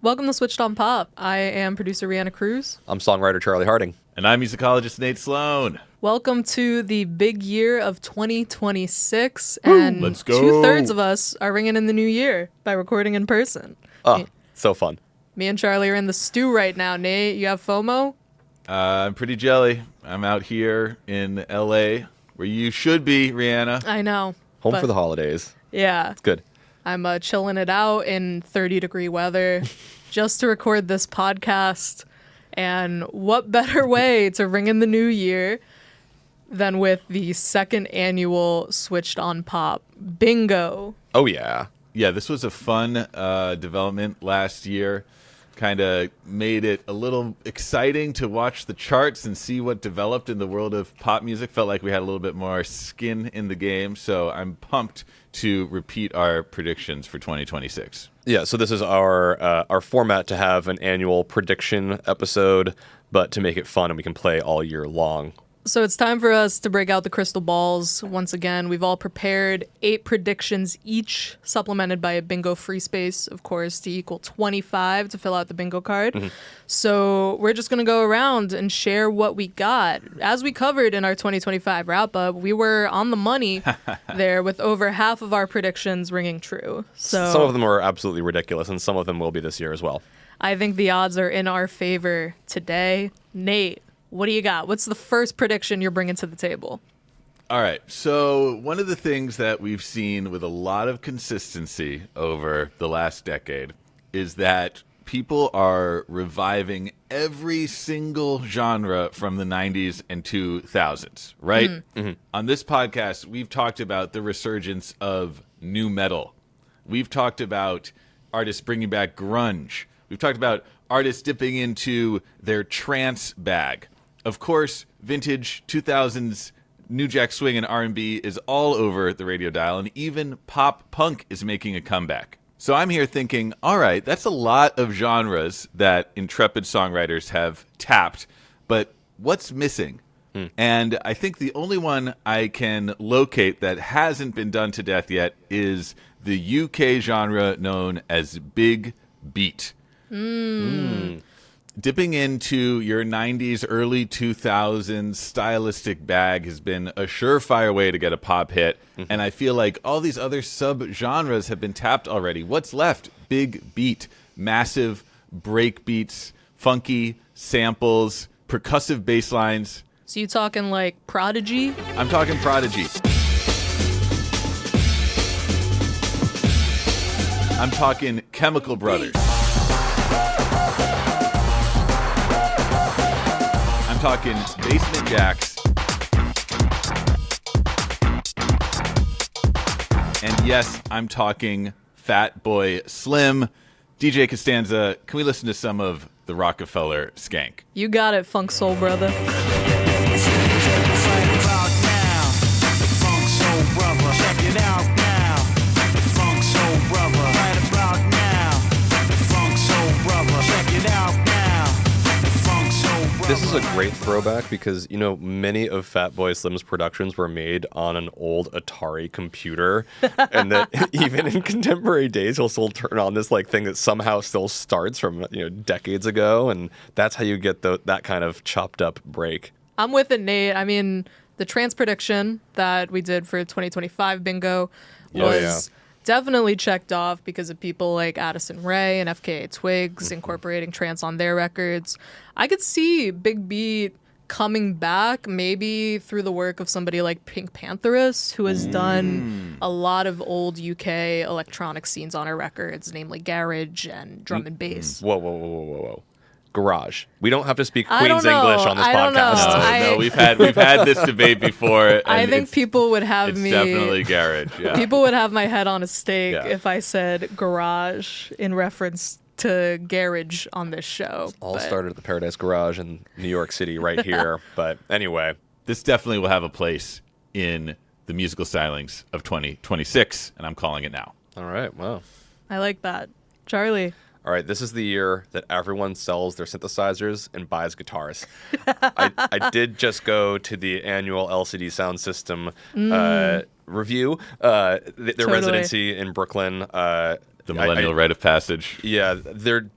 Welcome to Switched on Pop. I am producer Reanna Cruz. I'm songwriter Charlie Harding. And I'm musicologist Nate Sloan. Welcome to the big year of 2026. And Let's go. 2/3 of us are ringing in the new year by recording in person. Oh, so fun. Me and Charlie are in the stew right now. Nate, you have FOMO? I'm pretty jelly. I'm out here in LA, where you should be, Reanna. I know. Home for the holidays. Yeah. It's good. I'm chilling it out in 30-degree weather just to record this podcast. And what better way to ring in the new year than with the second annual Switched on Pop Bingo? Oh, yeah. Yeah, this was a fun development last year. Kind of made it a little exciting to watch the charts and see what developed in the world of pop music. Felt like we had a little bit more skin in the game, so I'm pumped to repeat our predictions for 2026. Yeah, so this is our format to have an annual prediction episode, but to make it fun and we can play all year long. So it's time for us to break out the crystal balls. Once again, we've all prepared 8 predictions each, supplemented by a bingo free space, of course, to equal 25 to fill out the bingo card. Mm-hmm. So we're just going to go around and share what we got. As we covered in our 2025 wrap-up, we were on the money there with over half of our predictions ringing true. So some of them are absolutely ridiculous, and some of them will be this year as well. I think the odds are in our favor today. Nate, what do you got? What's the first prediction you're bringing to the table? All right. So one of the things that we've seen with a lot of consistency over the last decade is that people are reviving every single genre from the 90s and 2000s, right? Mm-hmm. On this podcast, we've talked about the resurgence of nu metal. We've talked about artists bringing back grunge. We've talked about artists dipping into their trance bag. Of course, vintage 2000s New Jack Swing and R&B is all over the radio dial, and even pop punk is making a comeback. So I'm here thinking, all right, that's a lot of genres that intrepid songwriters have tapped, but what's missing? And I think the only one I can locate that hasn't been done to death yet is the UK genre known as big beat. Dipping into your 90s, early 2000s stylistic bag has been a surefire way to get a pop hit. Mm-hmm. And I feel like all these other sub-genres have been tapped already. What's left? Big beat, massive break beats, funky samples, percussive bass lines. So you talking like Prodigy? I'm talking Prodigy. I'm talking Chemical Brothers. Talking Basement Jacks, and yes, I'm talking Fat Boy Slim. DJ Costanza, can we listen to some of the Rockefeller Skank? You got it, Funk Soul Brother. This is a great throwback because, you know, many of Fatboy Slim's productions were made on an old Atari computer, and that even in contemporary days, he'll still turn on this like thing that somehow still starts from, you know, decades ago, and that's how you get that kind of chopped up break. I'm with it, Nate. I mean, the trance prediction that we did for 2025 bingo was definitely checked off because of people like Addison Rae and FKA Twigs incorporating trance on their records. I could see Big Beat coming back maybe through the work of somebody like Pink Pantheress, who has done a lot of old UK electronic scenes on her records, namely garage and drum and bass. Whoa. Garage. We don't have to speak I Queen's don't know. English on this I don't know. podcast. No, we've had this debate before. And I think people would have it's me. definitely garage. Yeah. People would have my head on a stake Yeah. if I said garage in reference to garage on this show. All started at the Paradise Garage in New York City right here. But anyway. This definitely will have a place in the musical stylings of 2026, and I'm calling it now. All right. Wow. I like that. Charlie. All right, this is the year that everyone sells their synthesizers and buys guitars. I did just go to the annual LCD Sound System review, their Totally. residency in Brooklyn. The millennial rite of passage. Yeah, there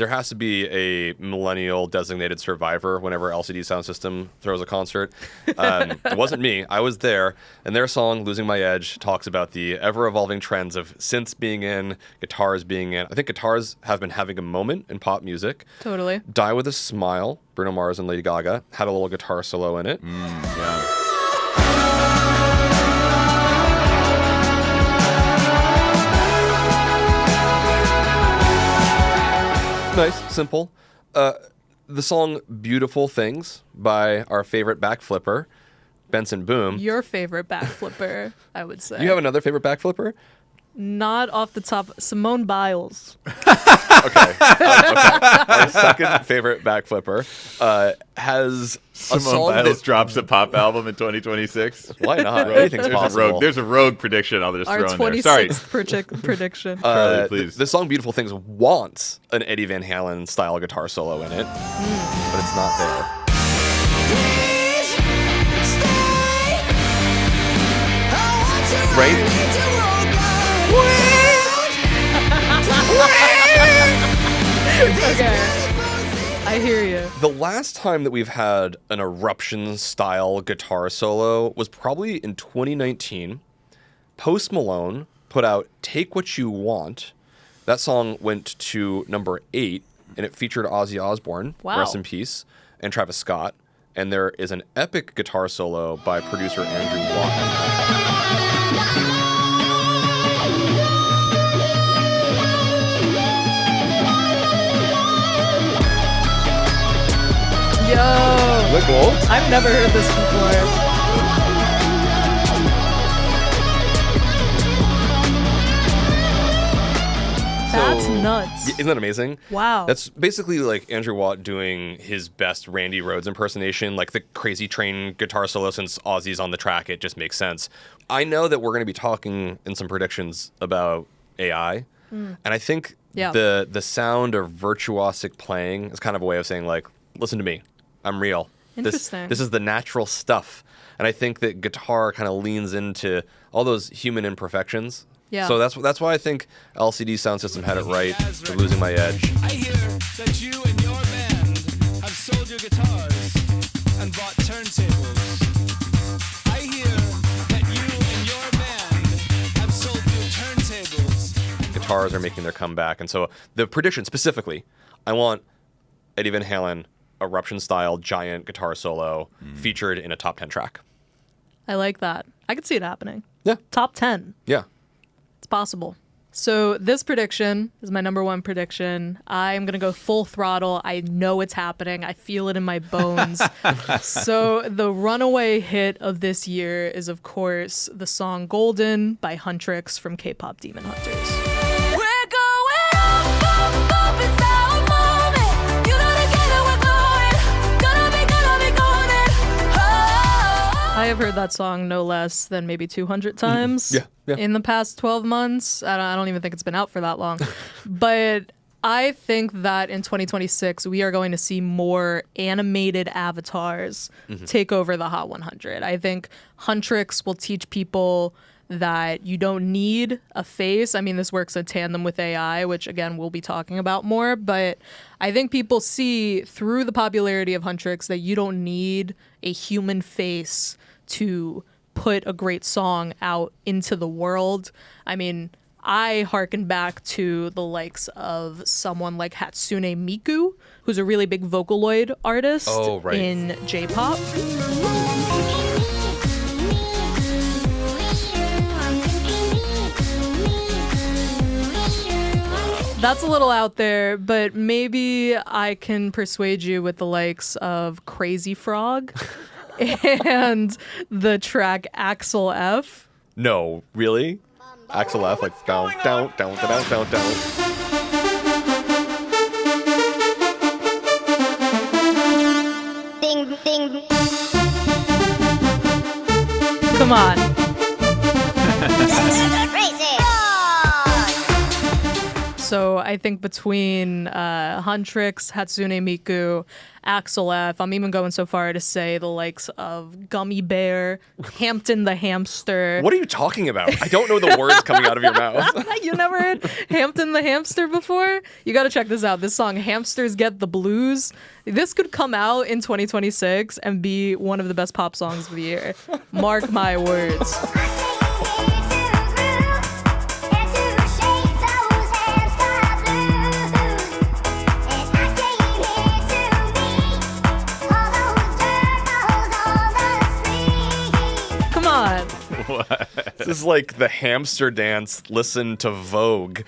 has to be a millennial designated survivor whenever LCD Sound System throws a concert. It wasn't me. I was there, and their song "Losing My Edge" talks about the ever-evolving trends of synths being in, guitars being in. I think guitars have been having a moment in pop music. Totally. "Die with a Smile," Bruno Mars and Lady Gaga had a little guitar solo in it. Yeah. Nice, simple. The song "Beautiful Things" by our favorite backflipper, Benson Boone. Your favorite backflipper, I would say. You have another favorite backflipper? Not off the top. Simone Biles. Okay. Our second favorite backflipper has a Simone song Biles that drops a pop album in 2026. Why not? Anything's possible. There's a rogue prediction I'll just Our throw in there. Sorry. 26th prediction. Charlie, please. The song "Beautiful Things" wants an Eddie Van Halen style guitar solo in it, but it's not there. Right? Okay. I hear you. The last time that we've had an eruption style guitar solo was probably in 2019. Post Malone put out "Take What You Want." That song went to number 8, and it featured Ozzy Osbourne, Wow. rest in peace, and Travis Scott. And there is an epic guitar solo by producer Andrew Watt. Yo. Look old. I've never heard this before. That's nuts. Isn't that amazing? Wow. That's basically like Andrew Watt doing his best Randy Rhoads impersonation, like the Crazy Train guitar solo. Since Ozzy's on the track, it just makes sense. I know that we're going to be talking in some predictions about AI, and I think the sound of virtuosic playing is kind of a way of saying, like, listen to me, I'm real. Interesting. This is the natural stuff. And I think that guitar kind of leans into all those human imperfections. Yeah. So that's why I think LCD Sound System had it right for "Losing My Edge." I hear that you and your band have sold your guitars and bought turntables. I hear that you and your band have sold your turntables. Guitars are making their comeback. And so the prediction specifically, I want Eddie Van Halen eruption-style giant guitar solo featured in a top 10 track. I like that. I could see it happening. Yeah. Top 10. Yeah. It's possible. So this prediction is my number one prediction. I'm going to go full throttle. I know it's happening. I feel it in my bones. So the runaway hit of this year is, of course, the song "Golden" by Huntrix from K-pop Demon Hunters. We're going up, it's our moment. You know together we're going. Gonna be golden. Oh. I have heard that song no less than maybe 200 times Yeah. in the past 12 months. I don't even think it's been out for that long. But I think that in 2026, we are going to see more animated avatars take over the Hot 100. I think Huntrix will teach people that you don't need a face. I mean, this works in tandem with AI, which, again, we'll be talking about more. But I think people see through the popularity of Huntrix that you don't need a human face to put a great song out into the world. I mean, I hearken back to the likes of someone like Hatsune Miku, who's a really big Vocaloid artist in J-pop. That's a little out there, but maybe I can persuade you with the likes of Crazy Frog and the track Axel F. No, really? Axel F, like down, down, down, down, down, down. Ding, ding. Come on. Crazy. So I I think between Huntrix, Hatsune Miku, Axel F, I'm even going so far to say the likes of Gummy Bear, Hampton the Hamster. What are you talking about? I don't know the words coming out of your mouth. You never heard Hampton the Hamster before? You got to check this out. This song, Hamsters Get the Blues. This could come out in 2026 and be one of the best pop songs of the year. Mark my words. Come on. This is like the hamster dance. Listen to Vogue.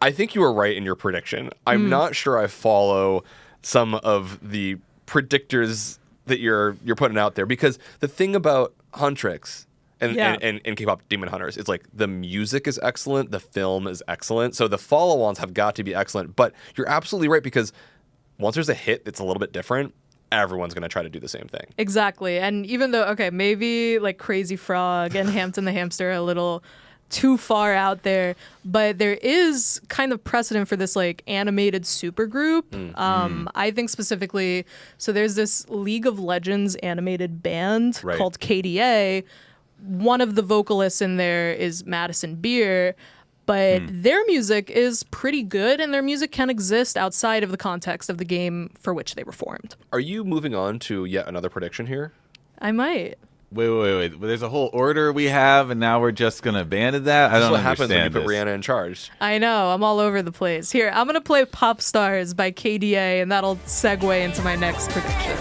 I think you were right in your prediction. I'm not sure I follow some of the predictors that you're putting out there, because the thing about Huntrix and K-pop Demon Hunters, it's like the music is excellent, the film is excellent, so the follow-ons have got to be excellent. But you're absolutely right, because once there's a hit that's a little bit different, everyone's going to try to do the same thing. Exactly. And even though, okay, maybe like Crazy Frog and Hampton the Hamster are a little too far out there, but there is kind of precedent for this like animated supergroup. I think specifically, so there's this League of Legends animated band called KDA. One of the vocalists in there is Madison Beer, but their music is pretty good, and their music can exist outside of the context of the game for which they were formed. Are you moving on to yet another prediction here? I might. Wait. There's a whole order we have, and now we're just going to abandon that? I don't understand. This is what happens when you put Reanna in charge. I know. I'm all over the place. Here, I'm going to play Pop Stars by KDA, and that'll segue into my next prediction.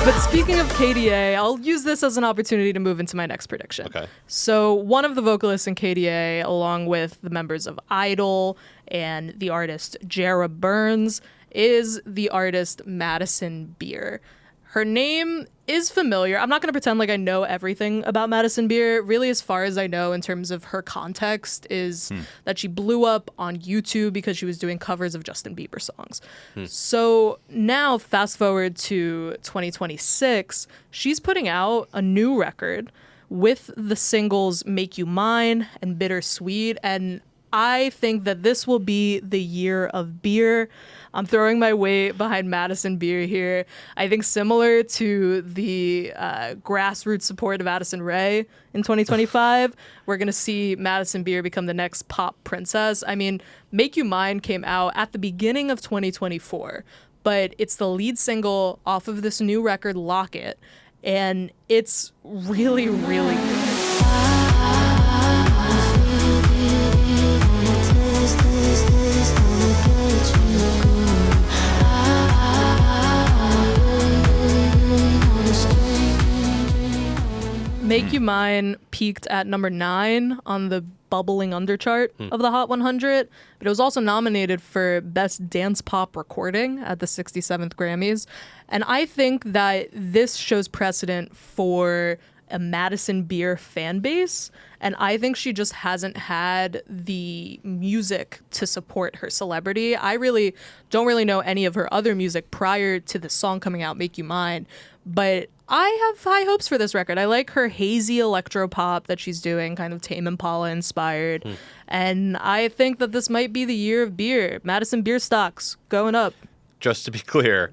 But speaking of KDA, I'll use this as an opportunity to move into my next prediction. Okay. So one of the vocalists in KDA, along with the members of Idol and the artist Jara Burns, is the artist Madison Beer. Her name is familiar. I'm not going to pretend like I know everything about Madison Beer. Really, as far as I know in terms of her context is that she blew up on YouTube because she was doing covers of Justin Bieber songs. So now, fast forward to 2026, she's putting out a new record with the singles Make You Mine and Bittersweet, and I think that this will be the year of beer. I'm throwing my weight behind Madison Beer here. I think similar to the grassroots support of Addison Rae in 2025, we're going to see Madison Beer become the next pop princess. I mean, Make You Mine came out at the beginning of 2024, but it's the lead single off of this new record, Lock It, and it's really, really good. Make You Mine peaked at number 9 on the bubbling under chart of the Hot 100, but it was also nominated for Best Dance Pop Recording at the 67th Grammys. And I think that this shows precedent for a Madison Beer fan base, and I think she just hasn't had the music to support her celebrity. I really don't really know any of her other music prior to the song coming out, Make You Mine, but I have high hopes for this record. I like her hazy electro pop that she's doing, kind of Tame Impala inspired, and I think that this might be the year of beer. Madison Beer stocks going up. Just to be clear,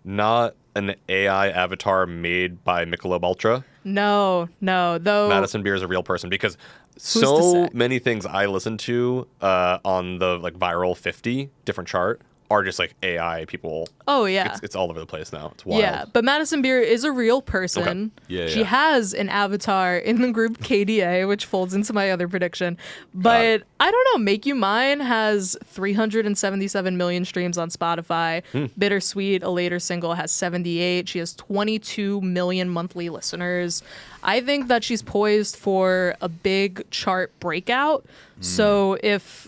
not an AI avatar made by Michelob Ultra. No, though Madison Beer is a real person, because to so say? many things I listen to on the like viral 50 different chart are just like AI people. Oh yeah, It's all over the place now. It's wild. Yeah, but Madison Beer is a real person. Yeah, She yeah. has an avatar in the group KDA, which folds into my other prediction. But I don't know, Make You Mine has 377 million streams on Spotify. Bittersweet, a later single, has 78. She has 22 million monthly listeners. I think that she's poised for a big chart breakout. So if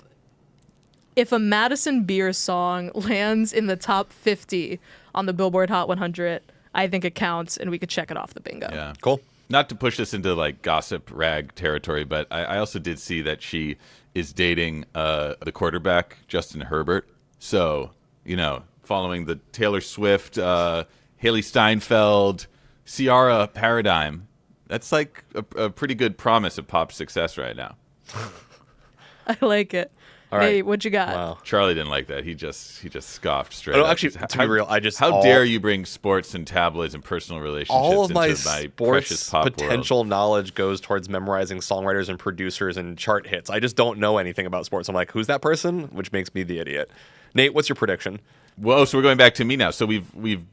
a Madison Beer song lands in the top 50 on the Billboard Hot 100, I think it counts, and we could check it off the bingo. Yeah. Cool. Not to push this into like gossip rag territory, but I also did see that she is dating the quarterback, Justin Herbert. So You know, following the Taylor Swift, Haley Steinfeld, Ciara paradigm. That's like a pretty good promise of pop success right now. I like it. All right. Hey, what you got? Wow. Charlie didn't like that. He just scoffed straight No, up. actually, to be real, How dare you bring sports and tabloids and personal relationships all of into my my precious sports pop potential world? knowledge goes towards memorizing songwriters and producers and chart hits. I just don't know anything about sports. I'm like, who's that person? Which makes me the idiot. Nate, what's your prediction? Whoa, so we're going back to me now. So we've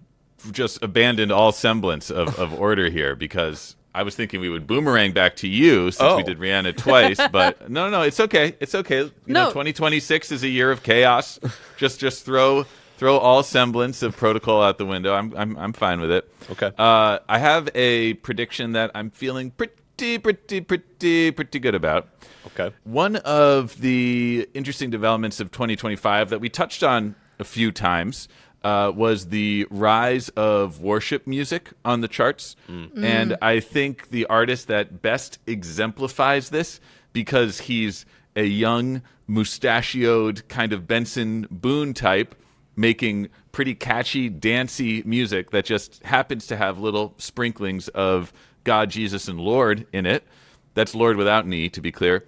just abandoned all semblance of order here because I was thinking we would boomerang back to you since we did Rihanna twice, but no, it's okay. It's okay. You know, 2026 is a year of chaos. Just throw all semblance of protocol out the window. I'm fine with it. Okay. I have a prediction that I'm feeling pretty good about. Okay. One of the interesting developments of 2025 that we touched on a few times was the rise of worship music on the charts. And I think the artist that best exemplifies this, because he's a young, mustachioed kind of Benson Boone type, making pretty catchy, dancey music that just happens to have little sprinklings of God, Jesus, and Lord in it. That's Lord without an E, to be clear,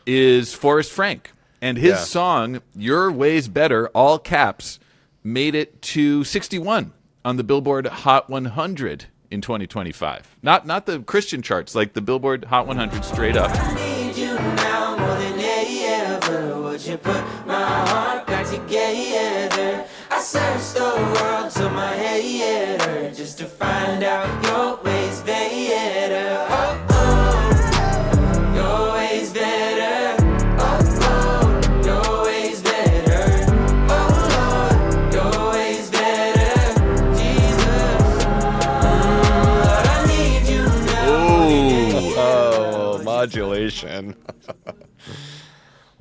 is Forrest Frank. And his song, Your Way's Better, all caps, made it to 61 on the Billboard Hot 100 in 2025. Not the Christian charts, like the Billboard Hot 100 straight up. I need you now more than ever. Would you put my heart back together? I searched the world to my head just to find out your ways better. Oh, your ways better. Oh, your ways better. Oh, your ways better. Jesus, Lord, I need you now. Oh, modulation.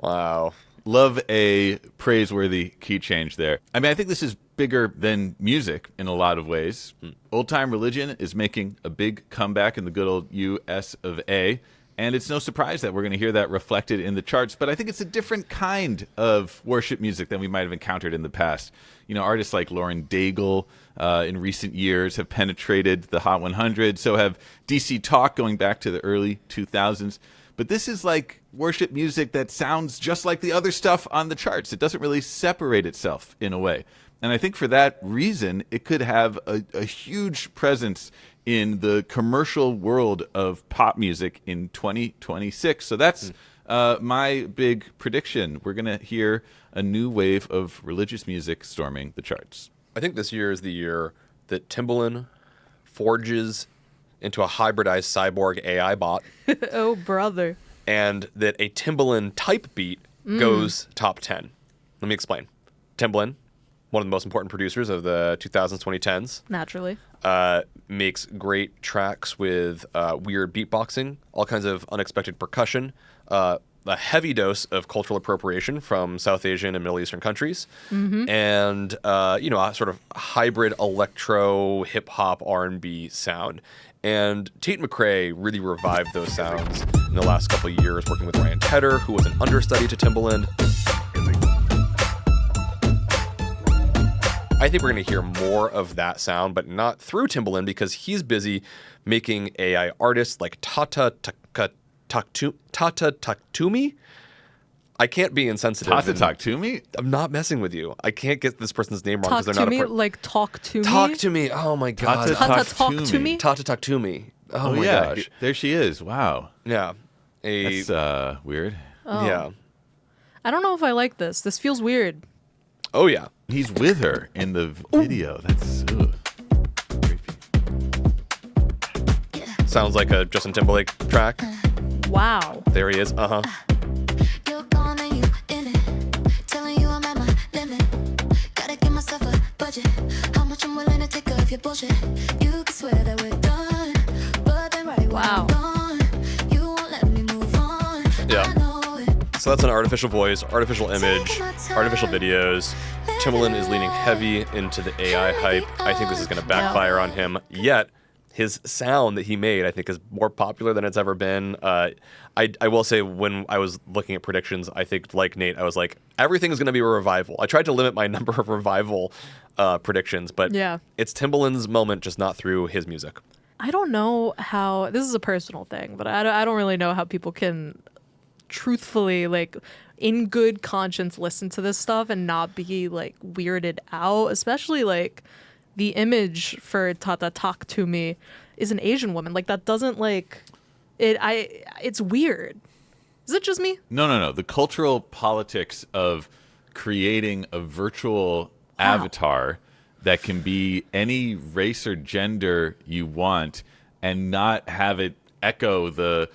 Wow. Love a praiseworthy key change there. I mean, I think this is bigger than music in a lot of ways. Old time religion is making a big comeback in the good old US of A. And it's no surprise that we're going to hear that reflected in the charts. But I think it's a different kind of worship music than we might have encountered in the past. You know, artists like Lauren Daigle in recent years have penetrated the Hot 100. So have DC Talk going back to the early 2000s. But this is like worship music that sounds just like the other stuff on the charts. It doesn't really separate itself in a way. And I think for that reason, it could have a huge presence in the commercial world of pop music in 2026. So that's my big prediction. We're going to hear a new wave of religious music storming the charts. I think this year is the year that Timbaland forges into a hybridized cyborg AI bot, Oh, brother. and that a Timbaland type beat goes top 10. Let me explain. Timbaland, one of the most important producers of the 2000s, 2010s, Naturally. makes great tracks with weird beatboxing, all kinds of unexpected percussion, a heavy dose of cultural appropriation from South Asian and Middle Eastern countries, and a sort of hybrid electro, hip hop, R&B sound. And Tate McRae really revived those sounds in the last couple of years, working with Ryan Tedder, who was an understudy to Timbaland. I think we're going to hear more of that sound, but not through Timbaland, because he's busy making AI artists like Tata Taktumi. I can't be insensitive. Tata Talk to Me? I'm not messing with you. I can't get this person's name wrong Talk because they're to not me, like talk to me. Talk to me. Oh my god. Tata talk to me. Tata talk to me. Oh, my yeah. gosh. There she is. Wow. Yeah. That's weird. Yeah. I don't know if I like this. This feels weird. Oh yeah. He's with her in the video. That's creepy. Sounds like a Justin Timberlake track. Wow. There he is. Uh-huh. You're gone and you in it. Telling you I'm at my limit. Gotta give myself a budget. How much I'm willing to take of your bullshit. You can swear that we're done, but then right when Wow. I'm gone, you won't let me move on. Yeah. I know it. So that's an artificial voice, artificial image, artificial videos. Timbaland is leaning heavy into the AI hype. I think this is going to backfire on him. Yet, his sound that he made, I think, is more popular than it's ever been. I will say, when I was looking at predictions, I think, like Nate, I was like, everything is going to be a revival. I tried to limit my number of revival predictions, but it's Timbaland's moment, just not through his music. I don't know how, this is a personal thing, but I don't really know how people can truthfully, like, in good conscience listen to this stuff and not be, like, weirded out, especially, like, the image for Tata Talk to Me is an Asian woman. Like, that doesn't, like, it's weird. Is it just me? No. The cultural politics of creating a virtual avatar that can be any race or gender you want and not have it echo the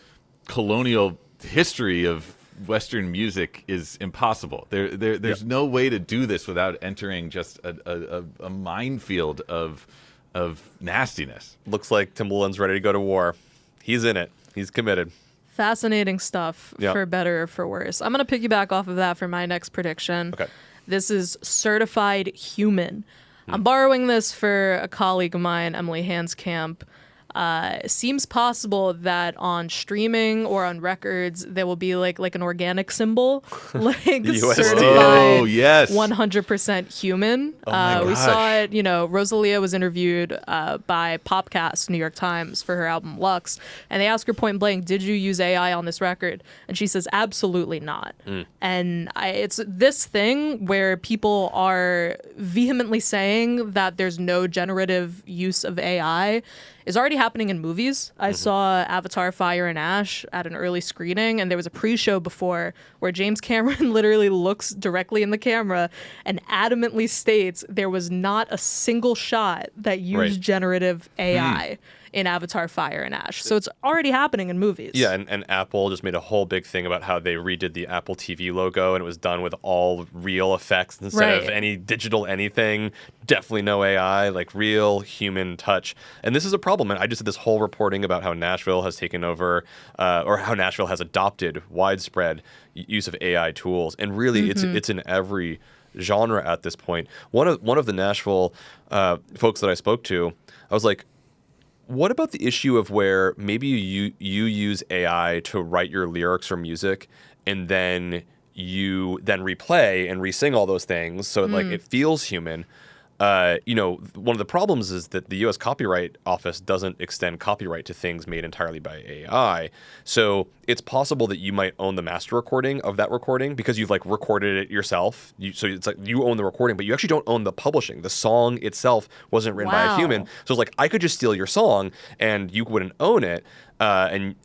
colonial history of Western music is impossible. There's no way to do this without entering just a minefield of nastiness. Looks like Timbaland's ready to go to war. He's in it. He's committed. Fascinating stuff, for better or for worse. I'm going to piggyback off of that for my next prediction. Okay. This is Certified Human. I'm borrowing this for a colleague of mine, Emily Hanscamp. Seems possible that on streaming or on records there will be like an organic symbol, like certified 100% human. We saw it. Rosalia was interviewed by Popcast, New York Times, for her album Lux, and they asked her point blank, "Did you use AI on this record?" And she says, "Absolutely not." And it's this thing where people are vehemently saying that there's no generative use of AI. Is already happening in movies. I saw Avatar Fire and Ash at an early screening, and there was a pre-show before where James Cameron literally looks directly in the camera and adamantly states there was not a single shot that used generative AI in Avatar Fire and Ash. So it's already happening in movies. Yeah, and Apple just made a whole big thing about how they redid the Apple TV logo, and it was done with all real effects instead of any digital anything. Definitely no AI, like real human touch. And this is a problem. And I just did this whole reporting about how Nashville has taken over, or how Nashville has adopted widespread use of AI tools. And really, it's in every genre at this point. One of the Nashville folks that I spoke to, I was like, what about the issue of where maybe you use AI to write your lyrics or music, and then you then replay and re-sing all those things so like it feels human? One of the problems is that the U.S. Copyright Office doesn't extend copyright to things made entirely by AI. So it's possible that you might own the master recording of that recording because you've like recorded it yourself. So it's like you own the recording, but you actually don't own the publishing. The song itself wasn't written by a human. So it's like I could just steal your song and you wouldn't own it. And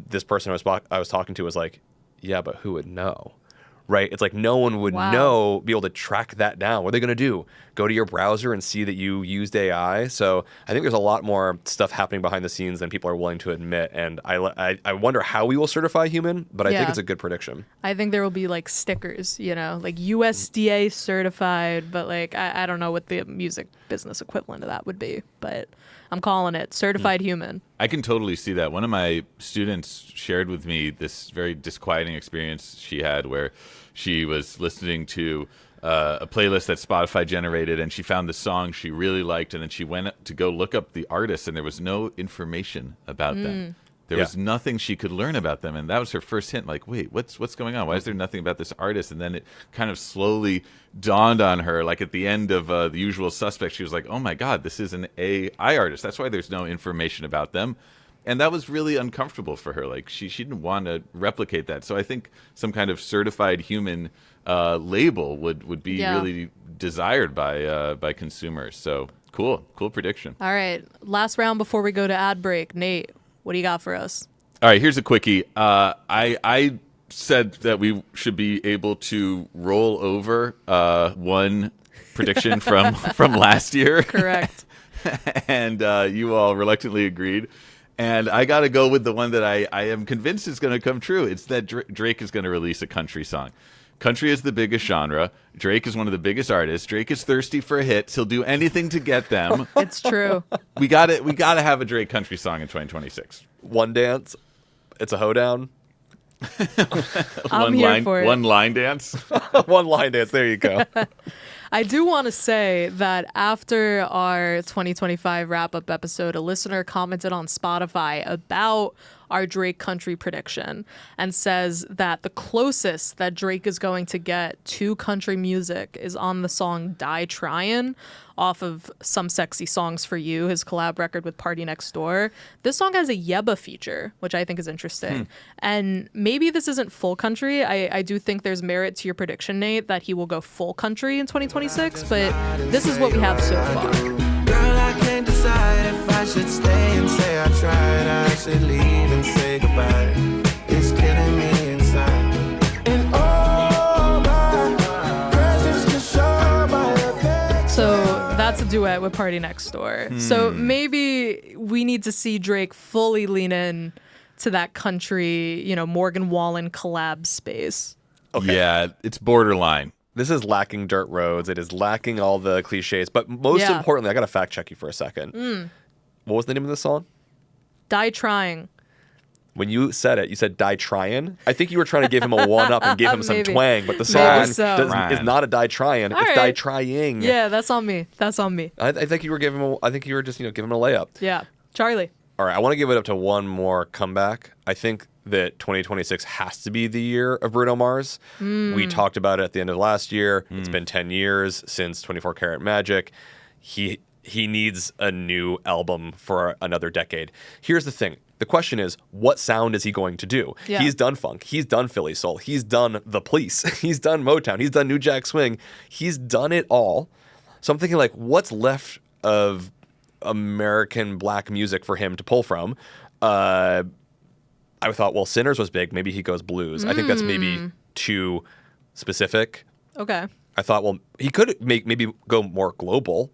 this person I was talking to was like, yeah, but who would know? Right? It's like no one would be able to track that down. What are they going to do? Go to your browser and see that you used AI? So I think there's a lot more stuff happening behind the scenes than people are willing to admit. And I wonder how we will certify human, but I think it's a good prediction. I think there will be like stickers, like USDA certified, but like I don't know what the music business equivalent of that would be, but I'm calling it Certified Human. I can totally see that. One of my students shared with me this very disquieting experience she had where she was listening to a playlist that Spotify generated, and she found the song she really liked, and then she went to go look up the artist, and there was no information about them. There was nothing she could learn about them, and that was her first hint. Like, wait, what's going on? Why is there nothing about this artist? And then it kind of slowly dawned on her. Like at the end of The Usual Suspects, she was like, "Oh my God, this is an AI artist. That's why there's no information about them." And that was really uncomfortable for her. Like she didn't want to replicate that. So I think some kind of certified human label would be really desired by consumers. So cool prediction. All right, last round before we go to ad break. Nate, what do you got for us? All right, here's a quickie. I said that we should be able to roll over one prediction from last year. Correct. And you all reluctantly agreed. And I got to go with the one that I am convinced is going to come true. It's that Drake is going to release a country song. Country is the biggest genre. Drake is one of the biggest artists. Drake is thirsty for hits. He'll do anything to get them. It's true. We got to have a Drake country song in 2026. One dance. It's a hoedown. I'm here for it. One line dance. One line dance. There you go. I do want to say that after our 2025 wrap-up episode, a listener commented on Spotify about our Drake country prediction and says that the closest that Drake is going to get to country music is on the song Die Tryin' off of Some Sexy Songs for You, his collab record with Party Next Door. This song has a Yebba feature, which I think is interesting. And maybe this isn't full country. I do think there's merit to your prediction, Nate, that he will go full country in 2026, but this is what we have so far. Girl, I can't decide if I should stay and say I tried. I should leave and say goodbye. It's killing me inside. And all my presence to show my affection. So that's a duet with Party Next Door. So maybe we need to see Drake fully lean in to that country, Morgan Wallen collab space. Okay. Yeah, it's borderline. This is lacking dirt roads. It is lacking all the cliches. But most importantly, I got to fact check you for a second. What was the name of the song? Die Trying. When you said it, you said Die Tryin'. I think you were trying to give him a one-up and give him some Maybe. twang. But the Maybe song so. is not a Die Tryin'. All It's right. Die Trying. Yeah, that's on me. That's on me. I think you were giving him. I think you were just giving him a layup. Yeah. Charlie. All right, I want to give it up to one more comeback. I think that 2026 has to be the year of Bruno Mars. We talked about it at the end of last year. It's been 10 years since 24 Karat Magic. He needs a new album for another decade. Here's the thing. The question is, what sound is he going to do? Yeah. He's done funk. He's done Philly soul. He's done The Police. He's done Motown. He's done New Jack Swing. He's done it all. So I'm thinking, what's left of American black music for him to pull from? I thought, well, Sinners was big. Maybe he goes blues. I think that's maybe too specific. Okay. I thought, well, he could maybe go more global.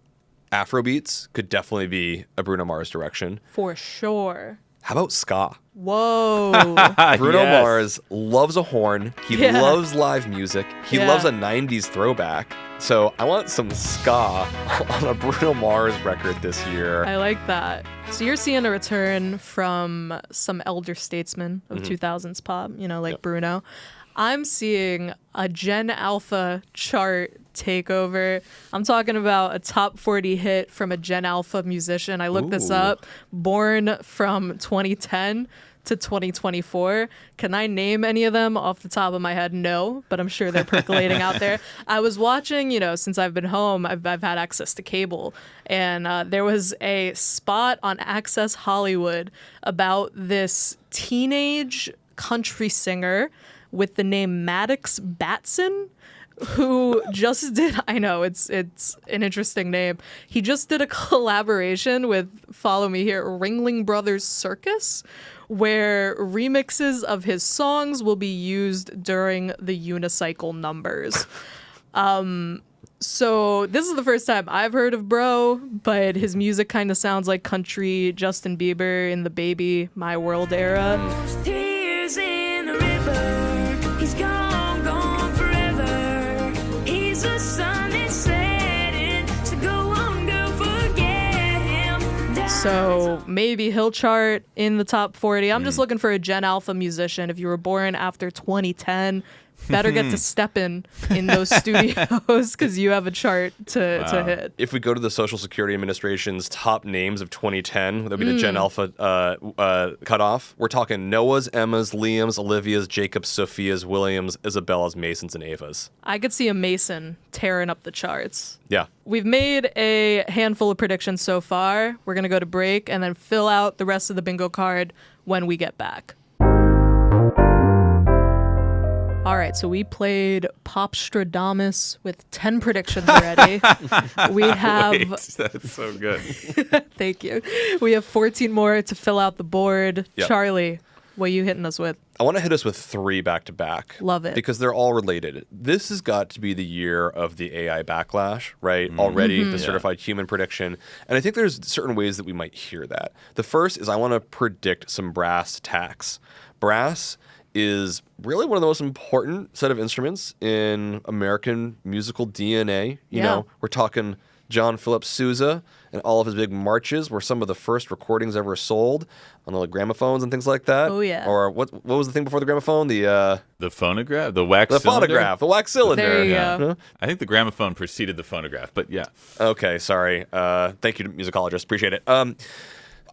Afrobeats could definitely be a Bruno Mars direction. For sure. How about ska? Whoa. Bruno Yes. Mars loves a horn. He Yeah. loves live music. He Yeah. loves a 90s throwback. So I want some ska on a Bruno Mars record this year. I like that. So you're seeing a return from some elder statesmen of 2000s pop, like Bruno. I'm seeing a Gen Alpha chart takeover. I'm talking about a top 40 hit from a Gen Alpha musician. I looked this Ooh. up. Born from 2010 to 2024. Can I name any of them off the top of my head? No, but I'm sure they're percolating out there. I was watching, since I've been home, I've had access to cable, and there was a spot on Access Hollywood about this teenage country singer with the name Maddox Batson, who just did, I know, it's an interesting name. He just did a collaboration with, follow me here, Ringling Brothers Circus, where remixes of his songs will be used during the unicycle numbers. So this is the first time I've heard of Bro, but his music kind of sounds like country Justin Bieber in the Baby My World era. Tears in the river. He's gone, gone forever. He's the sun that's setting. So go on, go forget him. So maybe he'll chart in the top 40. I'm just looking for a Gen Alpha musician. If you were born after 2010, better get to step in those studios because you have a chart to hit. If we go to the Social Security Administration's top names of 2010, that would be the Gen Alpha cutoff. We're talking Noah's, Emma's, Liam's, Olivia's, Jacob's, Sophia's, William's, Isabella's, Mason's, and Ava's. I could see a Mason tearing up the charts. Yeah. We've made a handful of predictions so far. We're going to go to break and then fill out the rest of the bingo card when we get back. All right, so we played Popstradamus with 10 predictions already. We have... Wait, that's so good. Thank you. We have 14 more to fill out the board. Yep. Charlie, what are you hitting us with? I want to hit us with 3 back-to-back. Love it. Because they're all related. This has got to be the year of the AI backlash, right? Already, the certified human prediction. And I think there's certain ways that we might hear that. The first is I want to predict some brass tacks. Brass is really one of the most important set of instruments in American musical DNA. You know, we're talking John Philip Sousa and all of his big marches were some of the first recordings ever sold on the like, gramophones and things like that. Oh, yeah. Or what was the thing before the gramophone? The phonograph, the wax cylinder? phonograph, the wax cylinder. There you Huh? go. I think the gramophone preceded the phonograph, but yeah. Okay, sorry. Thank you, musicologist. Appreciate it.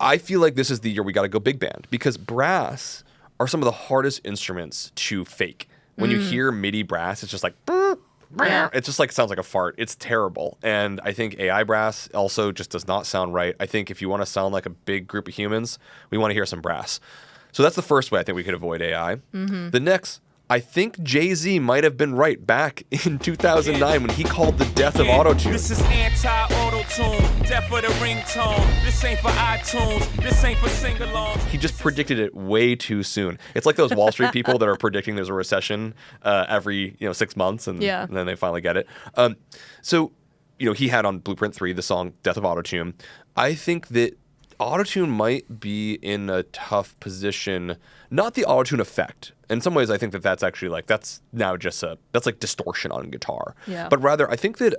I feel like this is the year we got to go big band because brass are some of the hardest instruments to fake. When you hear MIDI brass, it's just like, it just like sounds like a fart. It's terrible. And I think AI brass also just does not sound right. I think if you want to sound like a big group of humans, we want to hear some brass. So that's the first way I think we could avoid AI. The next, I think Jay-Z might have been right back in 2009 when he called the death of autotune. This is anti-auto-tune, death for the ringtone. This ain't for iTunes, this ain't for sing-alongs. He just predicted it way too soon. It's like those Wall Street people that are predicting there's a recession every 6 months, and then they finally get it. So he had on Blueprint 3 the song Death of Autotune. I think that autotune might be in a tough position. Not the autotune effect. In some ways, I think that that's actually like, that's now just that's like distortion on guitar. Yeah. But rather, I think that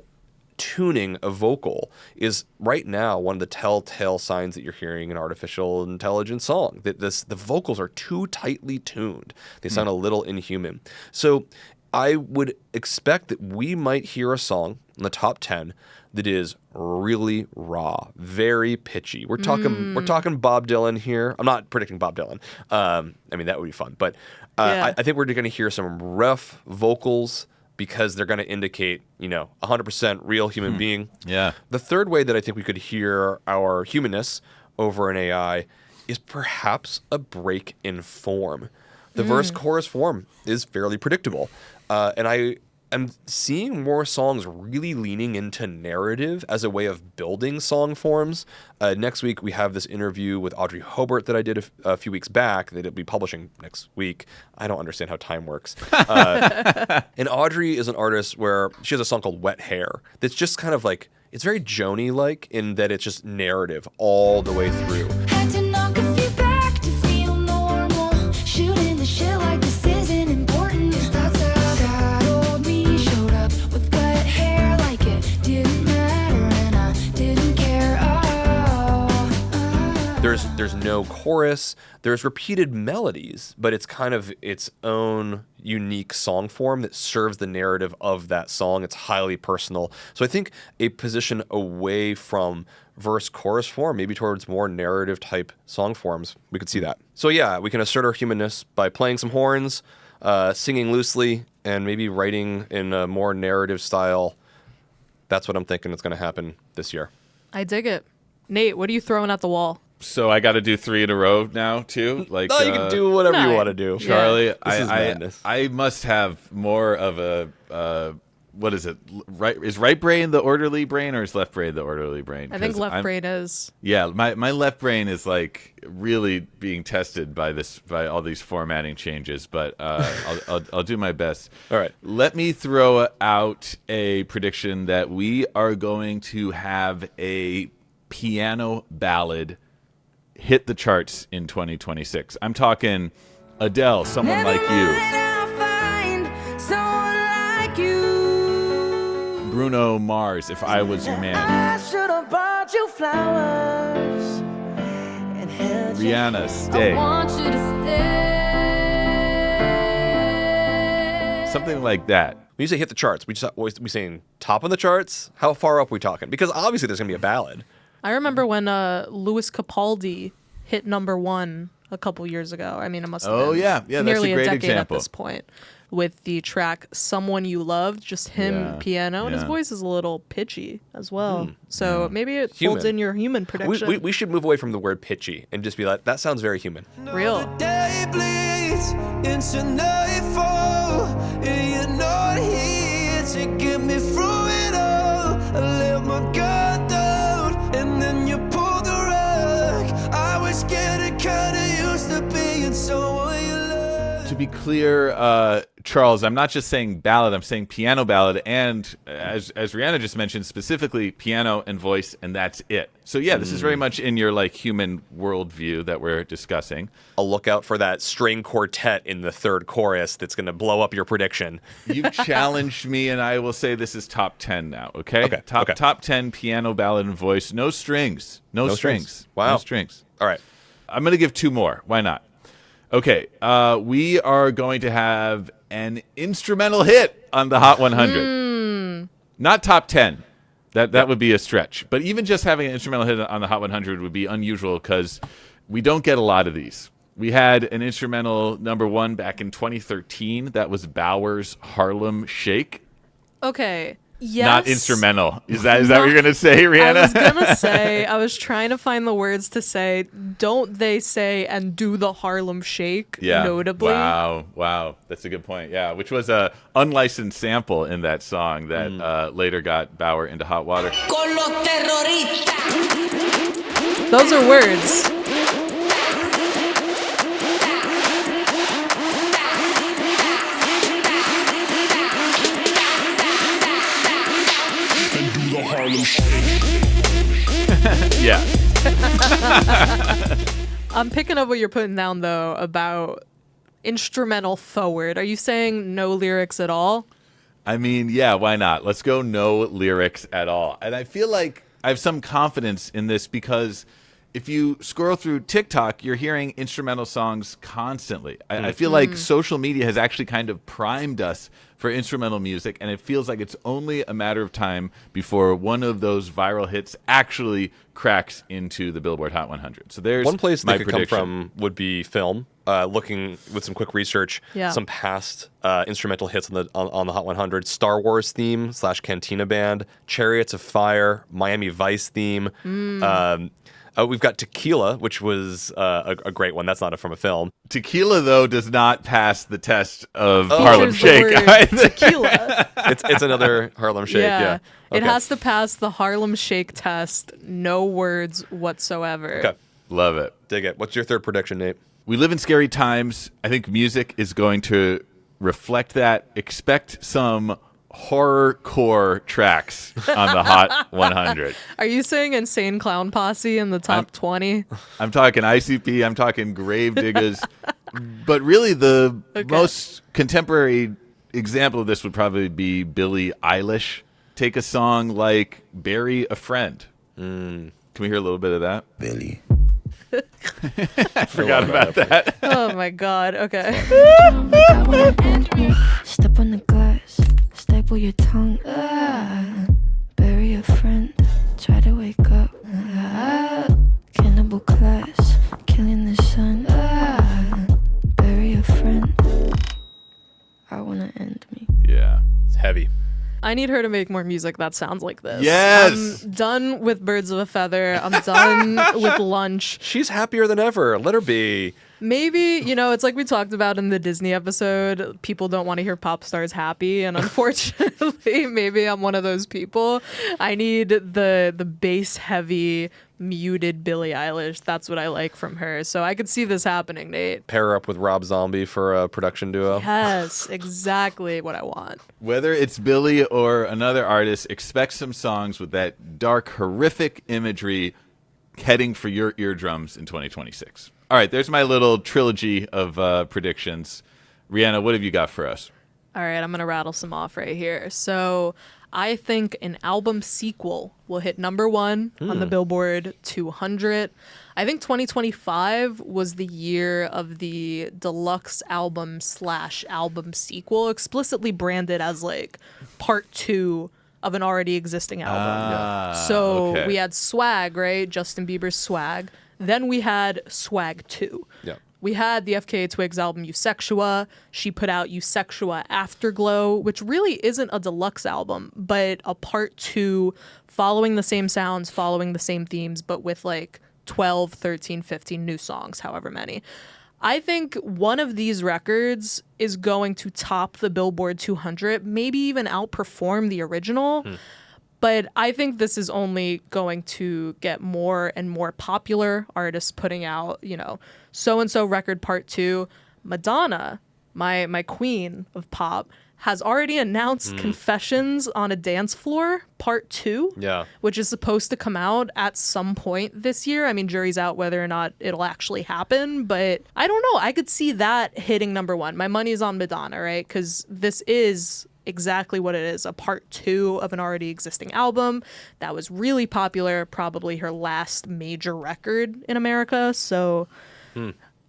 tuning a vocal is right now one of the telltale signs that you're hearing an artificial intelligence song. That the vocals are too tightly tuned. They sound a little inhuman. So I would expect that we might hear a song in the top 10 that is really raw, very pitchy. We're talking Bob Dylan here. I'm not predicting Bob Dylan. I mean, that would be fun. But I think we're going to hear some rough vocals because they're going to indicate, 100% real human being. Yeah. The third way that I think we could hear our humanness over an AI is perhaps a break in form. The verse-chorus form is fairly predictable. And I'm seeing more songs really leaning into narrative as a way of building song forms. Next week, we have this interview with Audrey Hobart that I did a few weeks back that it'll be publishing next week. I don't understand how time works. And Audrey is an artist where she has a song called Wet Hair that's just kind of like, it's very Joni-like in that it's just narrative all the way through. Had to knock a few back to feel normal. Shooting the shit like this isn't important. His thoughts outside old me showed up with wet hair like it didn't matter and I didn't care. There's no chorus. There's repeated melodies, but it's kind of its own unique song form that serves the narrative of that song. It's highly personal. So I think a position away from verse-chorus form, maybe towards more narrative-type song forms, we could see that. So yeah, we can assert our humanness by playing some horns, singing loosely, and maybe writing in a more narrative style. That's what I'm thinking is going to happen this year. I dig it. Nate, what are you throwing at the wall? So I got to do 3 in a row now too. Like No, you can do whatever you want to do. Charlie. This is madness. I must have more of a what is it? Is right brain the orderly brain or is left brain the orderly brain? I think left brain is. Yeah, my left brain is like really being tested by all these formatting changes, but I'll do my best. All right. Let me throw out a prediction that we are going to have a piano ballad hit the charts in 2026. I'm talking Adele, Someone Like You. Bruno Mars, If I Was Your Man. I should have bought you flowers and held your Rihanna, hand. Stay. I want you to stay. Something like that. When you say hit the charts, we saying top of the charts? How far up are we talking? Because obviously there's going to be a ballad. I remember when Louis Capaldi hit #1 a couple years ago. I mean, it must have been That's nearly a great decade example. at this point. With the track "Someone You Loved," just him piano, and his voice is a little pitchy as well. So maybe it folds in your human prediction. We should move away from the word pitchy and just be like, that sounds very human. Real. Day bleeds into nightfall, and you're not here to get me through it all. I let my guard down, and then you pulled the rug. I was getting kinda used to being someone you love. To be clear, Charles, I'm not just saying ballad, I'm saying piano ballad, and as Reanna just mentioned, specifically piano and voice, and that's it. So yeah, this is very much in your like human worldview that we're discussing. I'll look out for that string quartet in the third chorus that's going to blow up your prediction. You've challenged me, and I will say this is top 10 now, okay? Top 10 piano ballad and voice, no strings. No strings. Wow. No strings. All right. I'm going to give 2 more. Why not? Okay, we are going to have an instrumental hit on the Hot 100. Not top 10. That would be a stretch. But even just having an instrumental hit on the Hot 100 would be unusual because we don't get a lot of these. We had an instrumental number 1 back in 2013. That was Bauer's Harlem Shake. Okay. Yes. Not instrumental. Is that what you're going to say, Reanna? I was going to say, I was trying to find the words to say, don't they say, and do the Harlem Shake, notably. Wow. That's a good point. Yeah, which was a unlicensed sample in that song that later got Bauer into hot water. Those are words. Yeah. I'm picking up what you're putting down, though, about instrumental forward. Are you saying no lyrics at all? I mean, yeah, why not? Let's go no lyrics at all. And I feel like I have some confidence in this because if you scroll through TikTok, you're hearing instrumental songs constantly. I feel like social media has actually kind of primed us for instrumental music, and it feels like it's only a matter of time before one of those viral hits actually cracks into the Billboard Hot 100. So there's one place my they could prediction. come from would be film. Looking with some quick research, some past instrumental hits on the Hot 100: Star Wars theme / Cantina Band, Chariots of Fire, Miami Vice theme. We've got Tequila, which was a great one. That's not from a film. Tequila, though, does not pass the test of Harlem Shake. Tequila. It's another Harlem Shake. Yeah. It has to pass the Harlem Shake test. No words whatsoever. Okay. Love it. Dig it. What's your third prediction, Nate? We live in scary times. I think music is going to reflect that. Expect some horrorcore tracks on the Hot 100. Are you saying Insane Clown Posse in the top 20? I'm talking ICP. I'm talking Gravediggers. But really, the most contemporary example of this would probably be Billie Eilish. Take a song like "Bury a Friend." Can we hear a little bit of that? Billy. I forgot about that. Oh my God. Okay. Step on the glass, staple your tongue. Bury a friend, try to wake up. Cannibal class, killing the sun. Bury a friend. I wanna end me. Yeah. It's heavy. I need her to make more music that sounds like this. Yes. I'm done with Birds of a Feather. I'm done with Lunch. She's happier than ever. Let her be. Maybe, it's like we talked about in the Disney episode, people don't want to hear pop stars happy. And unfortunately, maybe I'm one of those people. I need the bass heavy, muted Billie Eilish. That's what I like from her. So I could see this happening, Nate. Pair her up with Rob Zombie for a production duo. Yes, exactly what I want. Whether it's Billie or another artist, expect some songs with that dark, horrific imagery heading for your eardrums in 2026. All right, there's my little trilogy of predictions. Reanna, what have you got for us? All right, I'm going to rattle some off right here. So I think an album sequel will hit number 1 on the Billboard 200. I think 2025 was the year of the deluxe album / album sequel, explicitly branded as like part 2 of an already existing album. So we had Swag, right? Justin Bieber's Swag. Then we had Swag 2. Yeah. We had the FKA Twigs album Eusexua. She put out Eusexua Afterglow, which really isn't a deluxe album, but a part 2 following the same sounds, following the same themes, but with like 12, 13, 15 new songs, however many. I think one of these records is going to top the Billboard 200, maybe even outperform the original. But I think this is only going to get more and more popular. Artists putting out, so-and-so record part 2. Madonna my queen of pop, has already announced Confessions on a Dance Floor Part 2, which is supposed to come out at some point this year. I mean, jury's out whether or not it'll actually happen, but I don't know. I could see that hitting number 1. My money's on Madonna, right? Because this is exactly what it is, a part 2 of an already existing album that was really popular, probably her last major record in America. So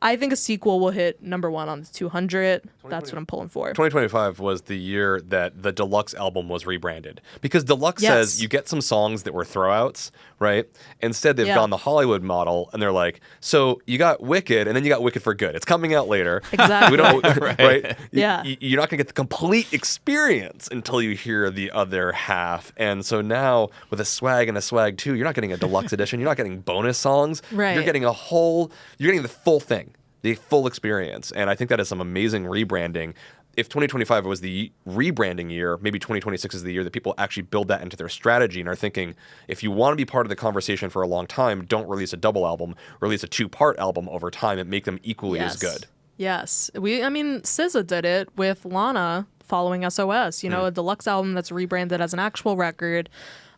I think a sequel will hit number 1 on the 200. That's what I'm pulling for. 2025 was the year that the deluxe album was rebranded, because deluxe says you get some songs that were throwouts, right? Instead, they've gone the Hollywood model, and they're like, so you got Wicked, and then you got Wicked for Good. It's coming out later. Exactly. We don't, right? Yeah. You're not going to get the complete experience until you hear the other half. And so now with a swag and a swag 2, you're not getting a deluxe edition. You're not getting bonus songs. Right. You're getting you're getting the full thing. The full experience. And I think that is some amazing rebranding. If 2025 was the rebranding year, maybe 2026 is the year that people actually build that into their strategy and are thinking, if you want to be part of the conversation for a long time, don't release a double album, release a 2-part album over time and make them equally as good. Yes. SZA did it with Lana following SOS, a deluxe album that's rebranded as an actual record.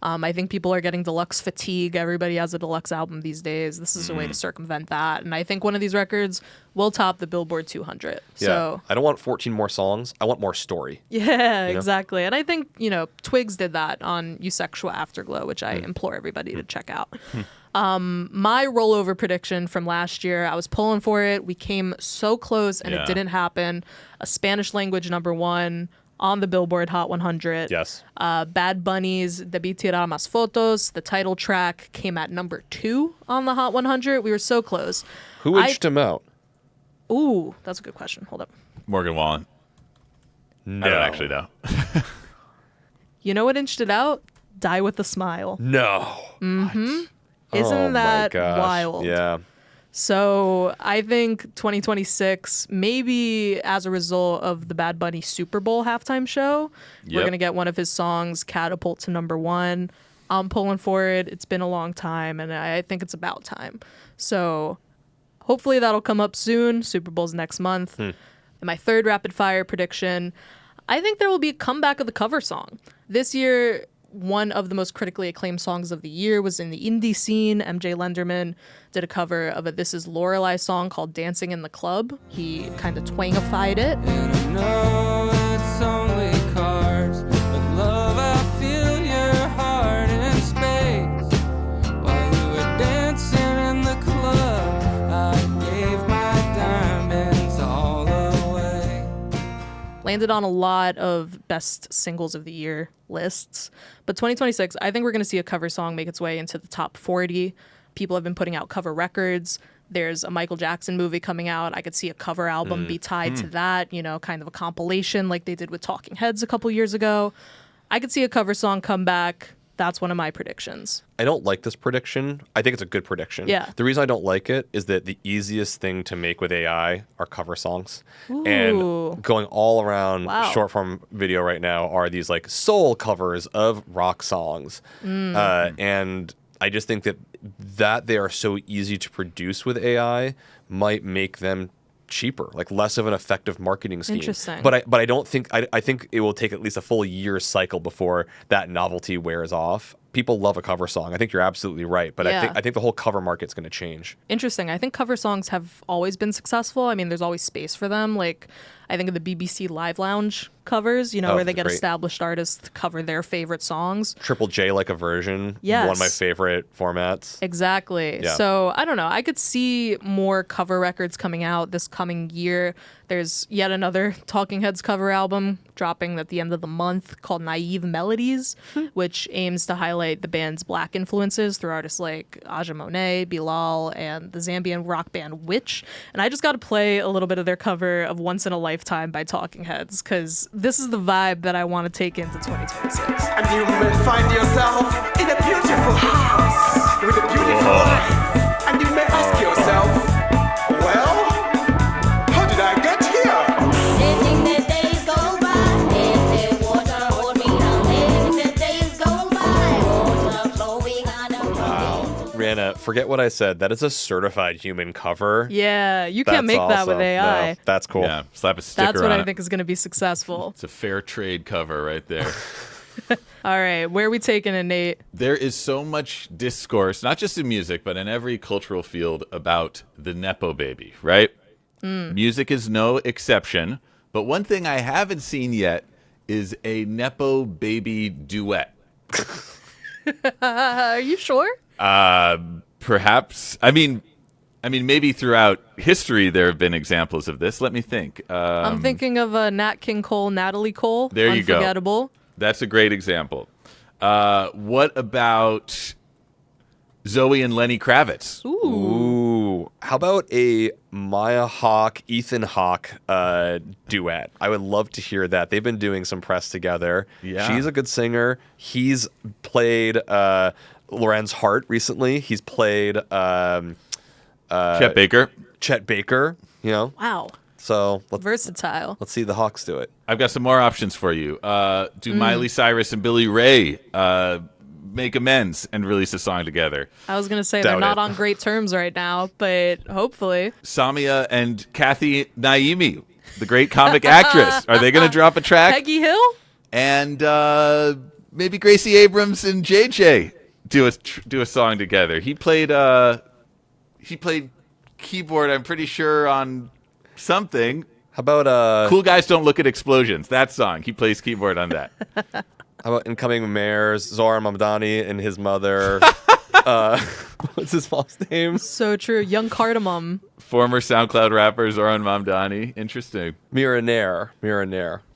I think people are getting deluxe fatigue. Everybody has a deluxe album these days. This is a way to circumvent that. And I think one of these records will top the Billboard 200. Yeah. So I don't want 14 more songs. I want more story. Yeah, exactly. And I think, Twigs did that on Eusexual Afterglow, which I implore everybody to check out. My rollover prediction from last year, I was pulling for it. We came so close and it didn't happen. A Spanish language number 1 on the Billboard Hot 100. Yes. Bad Bunny's Debí Tirar Más Fotos, the title track, came at number 2 on the Hot 100. We were so close. Who edged him out? Ooh, that's a good question. Hold up. Morgan Wallen. No. I don't actually know. You know what inched it out? Die with a Smile. No. Mm-hmm. Isn't that wild? Yeah. So I think 2026, maybe as a result of the Bad Bunny Super Bowl halftime show, we're going to get one of his songs catapult to number 1. I'm pulling for it. It's been a long time, and I think it's about time. So hopefully that'll come up soon. Super Bowl's next month. And my third rapid fire prediction, I think there will be a comeback of the cover song. This year, one of the most critically acclaimed songs of the year was in the indie scene. MJ Lenderman did a cover of a This Is Lorelei song called Dancing in the Club. He kind of twangified it. And I know it's only cards, but love, I feel your heart in space. While we were dancing in the club, I gave my diamonds all away. Landed on a lot of best singles of the year lists. But 2026, I think we're going to see a cover song make its way into the top 40. People have been putting out cover records. There's a Michael Jackson movie coming out. I could see a cover album be tied to that, kind of a compilation like they did with Talking Heads a couple years ago. I could see a cover song come back. That's one of my predictions. I don't like this prediction. I think it's a good prediction. Yeah. The reason I don't like it is that the easiest thing to make with AI are cover songs. Ooh. And going all around short form video right now are these like soul covers of rock songs. And I just think that they are so easy to produce with AI might make them cheaper, like less of an effective marketing scheme. Interesting. But I don't think I think it will take at least a full year's cycle before that novelty wears off. People love a cover song. I think you're absolutely right, but I think the whole cover market's going to change. Interesting. I think cover songs have always been successful. I mean, there's always space for them. Like, I think of the BBC Live Lounge covers, where they get established artists to cover their favorite songs. Triple J like a version. Yes. One of my favorite formats. Exactly. Yeah. So, I don't know. I could see more cover records coming out this coming year. There's yet another Talking Heads cover album dropping at the end of the month called Naive Melodies, which aims to highlight the band's black influences through artists like Aja Monet, Bilal, and the Zambian rock band Witch. And I just got to play a little bit of their cover of Once in a Lifetime by Talking Heads, because this is the vibe that I want to take into 2026. And you may find yourself in a beautiful house with a beautiful wife. And you may ask yourself, well, how did I get here? Letting the days go by, let the water hold me down. Letting the days go by, water flowing on a Rihanna, forget what I said. That is a certified human cover. Yeah, you can't That's make that with awesome. AI. No, that's cool. Yeah, slap a sticker That's what on I it. think is going to be successful. It's a fair trade cover right there. All right, where are we taking it, Nate? There is so much discourse, not just in music, but in every cultural field about the Nepo baby, right? Music is no exception. But one thing I haven't seen yet is a Nepo baby duet. Are you sure? Perhaps. I mean, maybe throughout history there have been examples of this. Let me think. I'm thinking of Nat King Cole, Natalie Cole. There you go. Unforgettable. That's a great example. What about Zoe and Lenny Kravitz? Ooh. How about a Maya Hawke, Ethan Hawke duet? I would love to hear that. They've been doing some press together. Yeah. She's a good singer. He's played Lorenz Hart recently. He's played Chet Baker. Chet Baker, you know? Wow. So Versatile. let's see the Hawks do it. I've got some more options for you. Do Miley Cyrus and Billy Ray make amends and release a song together? I was going to say Doubt they're not it. on great terms right now, but hopefully. Samia and Kathy Naimi, the great comic actress. Are they going to drop a track? Peggy Hill? And maybe Gracie Abrams and JJ do a song together. He played keyboard, I'm pretty sure, on something. How about Cool Guys Don't Look at Explosions. That song. He plays keyboard on that. how about incoming mayors, Zohran Mamdani and his mother? What's his mom's name? So true. Young Cardamom. Former SoundCloud rapper Zohran Mamdani. Interesting. Mira Nair.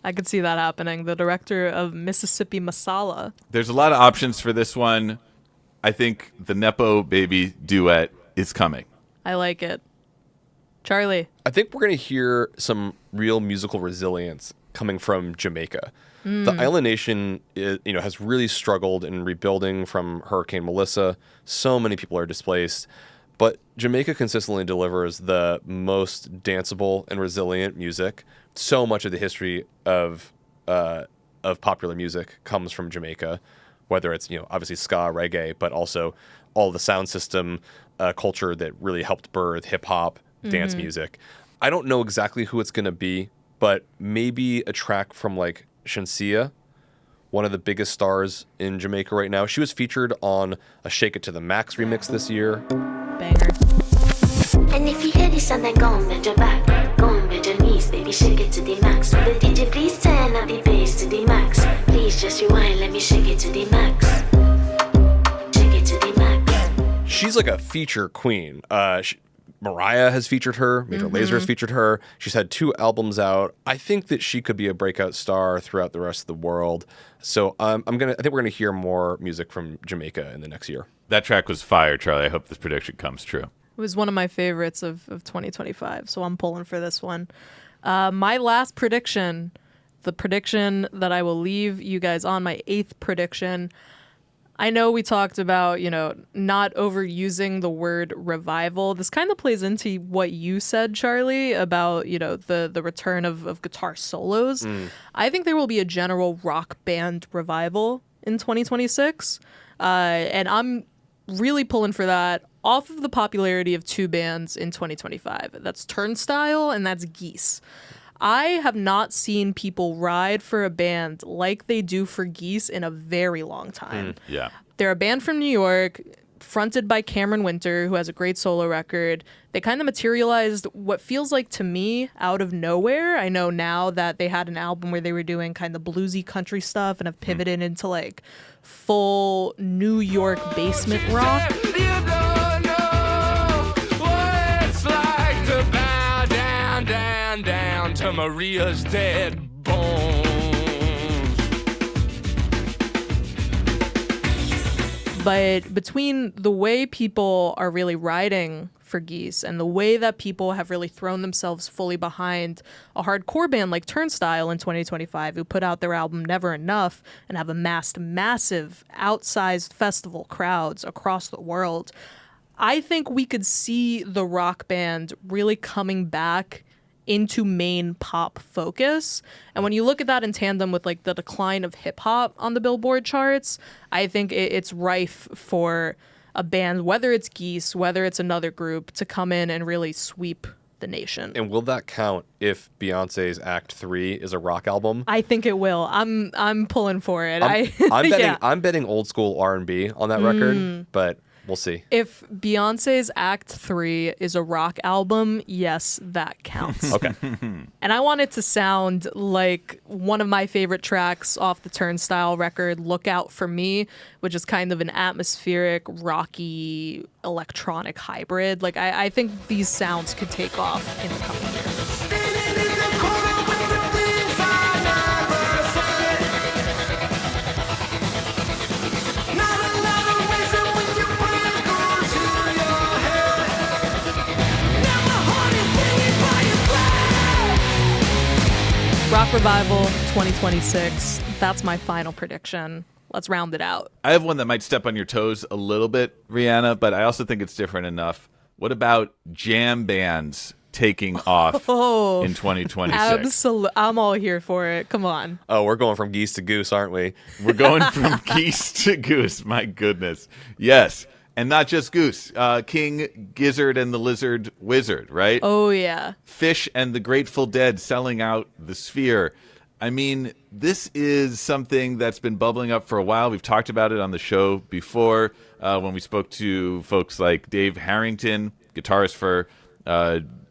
I could see that happening. The director of Mississippi Masala. There's a lot of options for this one. I think the Nepo baby duet is coming. I like it. Charlie. I think we're going to hear some real musical resilience coming from Jamaica. The island nation, has really struggled in rebuilding from Hurricane Melissa. So many people are displaced, but Jamaica consistently delivers the most danceable and resilient music. So much of the history of popular music comes from Jamaica, whether it's obviously ska, reggae, but also all the sound system culture that really helped birth hip hop, dance music. I don't know exactly who it's going to be, but maybe a track from like Shansia, one of the biggest stars in Jamaica right now. She was featured on a Shake It to the Max remix this year. Banger. And if you hear this and then go on bend your back, go on bend your knees, baby, shake it to the max. Will the DJ please turn up the bass to the max? Please just rewind, let me shake it to the max. Shake it to the max. She's like a feature queen. Mariah has featured her. Major Lazer has featured her. She's had 2 albums out. I think that she could be a breakout star throughout the rest of the world. So I think we're gonna hear more music from Jamaica in the next year. That track was fire, Charlie. I hope this prediction comes true. It was one of my favorites of 2025, so I'm pulling for this one. My last prediction, the prediction that I will leave you guys on, my 8th prediction. I know we talked about, not overusing the word revival. This kind of plays into what you said, Charlie, about, the return of guitar solos. I think there will be a general rock band revival in 2026. And I'm really pulling for that off of the popularity of 2 bands in 2025. That's Turnstile and that's Geese. I have not seen people ride for a band like they do for Geese in a very long time. Yeah. They're a band from New York, fronted by Cameron Winter, who has a great solo record. They kind of materialized what feels like to me out of nowhere. I know now that they had an album where they were doing kind of bluesy country stuff and have pivoted into like full New York basement rock. You don't know what it's like to bow down, down, down to Maria's dead bones. But between the way people are really riding for Geese and the way that people have really thrown themselves fully behind a hardcore band like Turnstile in 2025, who put out their album Never Enough and have amassed massive outsized festival crowds across the world, I think we could see the rock band really coming back into main pop focus. And when you look at that in tandem with like the decline of hip hop on the Billboard charts, I think it's rife for a band, whether it's Geese, whether it's another group, to come in and really sweep the nation. And will that count if Beyonce's Act 3 is a rock album? I think it will. I'm pulling for it. I'm betting old school R&B on that record, but we'll see. If Beyonce's Act 3 is a rock album, yes, that counts. Okay. And I want it to sound like one of my favorite tracks off the Turnstile record, Look Out For Me, which is kind of an atmospheric, rocky, electronic hybrid. Like, I think these sounds could take off in the coming year. Rock Revival 2026. That's my final prediction. Let's round it out. I have one that might step on your toes a little bit, Reanna, but I also think it's different enough. What about jam bands taking off in 2026? Absolutely. I'm all here for it. Come on. Oh, we're going from geese to goose, aren't we? We're going from geese to goose. My goodness. Yes. And not just Goose. King Gizzard and the Lizard Wizard, right? Oh, yeah. Fish and the Grateful Dead selling out the Sphere. I mean, this is something that's been bubbling up for a while. We've talked about it on the show before when we spoke to folks like Dave Harrington, guitarist for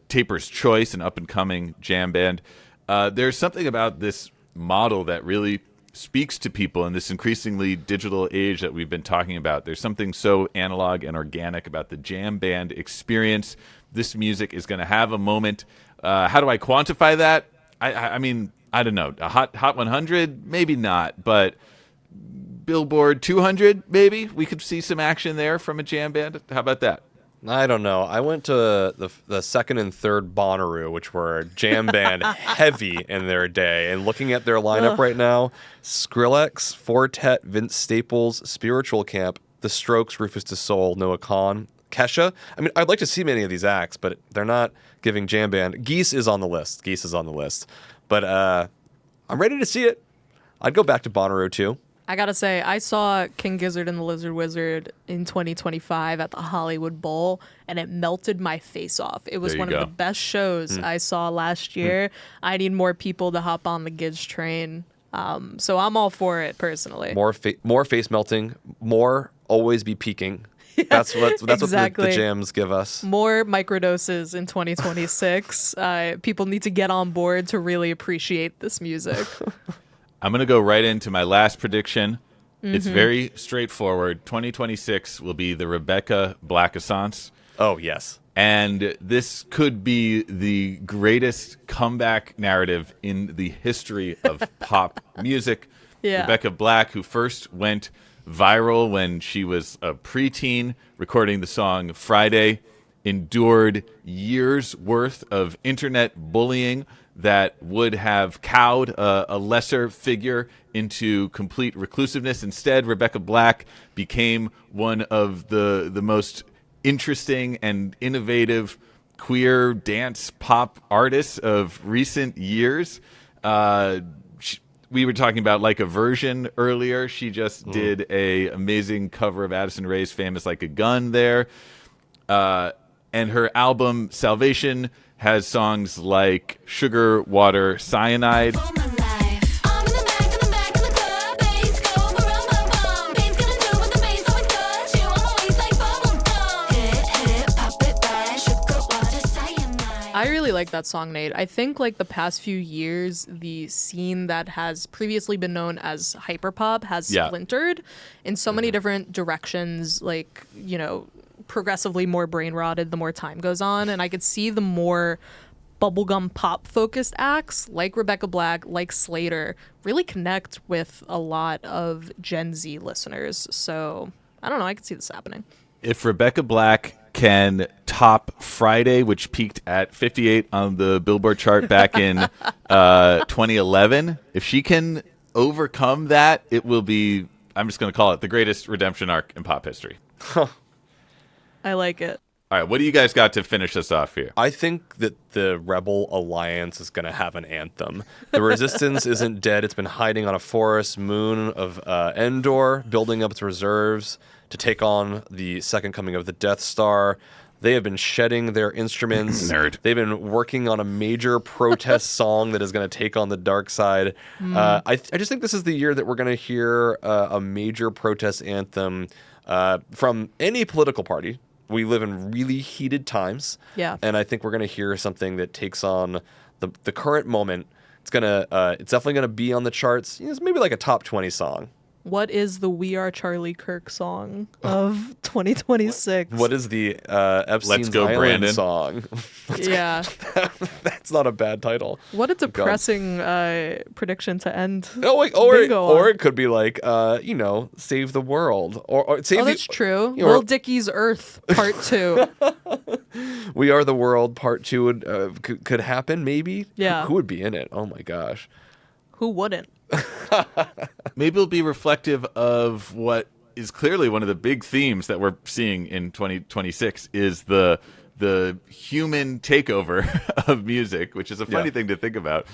Taper's Choice, an up-and-coming jam band. There's something about this model that really speaks to people in this increasingly digital age that we've been talking about. There's something so analog and organic about the jam band experience. This music is going to have a moment. How do I quantify that? I mean, I don't know. A Hot 100? Maybe not, but Billboard 200, maybe? We could see some action there from a jam band. How about that? I don't know. I went to the second and third Bonnaroo, which were jam band heavy in their day. And looking at their lineup right now, Skrillex, Fortet, Vince Staples, Spiritual Camp, The Strokes, Rufus Du Sol, Noah Kahan, Kesha. I mean, I'd like to see many of these acts, but they're not giving jam band. Geese is on the list. But I'm ready to see it. I'd go back to Bonnaroo too. I gotta say, I saw King Gizzard and the Lizard Wizard in 2025 at the Hollywood Bowl, and it melted my face off. It was one of the best shows I saw last year. I need more people to hop on the Giz train. So I'm all for it, personally. More face melting, more always be peaking. That's what the jams give us. More microdoses in 2026. People need to get on board to really appreciate this music. I'm going to go right into my last prediction. It's very straightforward. 2026 will be the Rebecca Black-Assance. Oh, yes. And this could be the greatest comeback narrative in the history of pop music. Yeah. Rebecca Black, who first went viral when she was a preteen, recording the song Friday, endured years worth of internet bullying that would have cowed a lesser figure into complete reclusiveness. Instead, Rebecca Black became one of the most interesting and innovative queer dance pop artists of recent years. We were talking about Like a Version earlier. She just did a amazing cover of Addison Rae's famous Like a Gun there. And her album Salvation has songs like Sugar, Water, Cyanide. I really like that song, Nate. I think like the past few years, the scene that has previously been known as hyperpop has splintered in so many different directions, like, you know, progressively more brain rotted the more time goes on. And I could see the more bubblegum pop focused acts like Rebecca Black, like Slater, really connect with a lot of Gen Z listeners. So I don't know, I could see this happening. If Rebecca Black can top Friday, which peaked at 58 on the Billboard chart back in 2011, if she can overcome that, it will be, I'm just going to call it the greatest redemption arc in pop history. I like it. All right, what do you guys got to finish us off here? I think that the Rebel Alliance is going to have an anthem. The Resistance isn't dead. It's been hiding on a forest moon of Endor, building up its reserves. to take on the second coming of the Death Star. They have been shedding their instruments. Nerd. They've been working on a major protest song that is going to take on the dark side. I just think this is the year that we're going to hear a major protest anthem from any political party. We live in really heated times. Yeah. And I think we're going to hear something that takes on the current moment. It's definitely going to be on the charts. It's maybe like a top 20 song. What is the We Are Charlie Kirk song of 2026? What is the Epstein's Let's Go, Island Brandon song? Yeah. That's not a bad title. What a depressing prediction to end. Oh, wait, Bingo or on. it could be like, Save the World. Or Save That's true. you know, Will Dickey's Earth, Part 2. We Are the World Part 2 would, could happen, maybe? Yeah. Who would be in it? Oh, my gosh. Who wouldn't? Maybe it'll be reflective of what is clearly one of the big themes that we're seeing in 2026 is the human takeover of music, which is a funny thing to think about.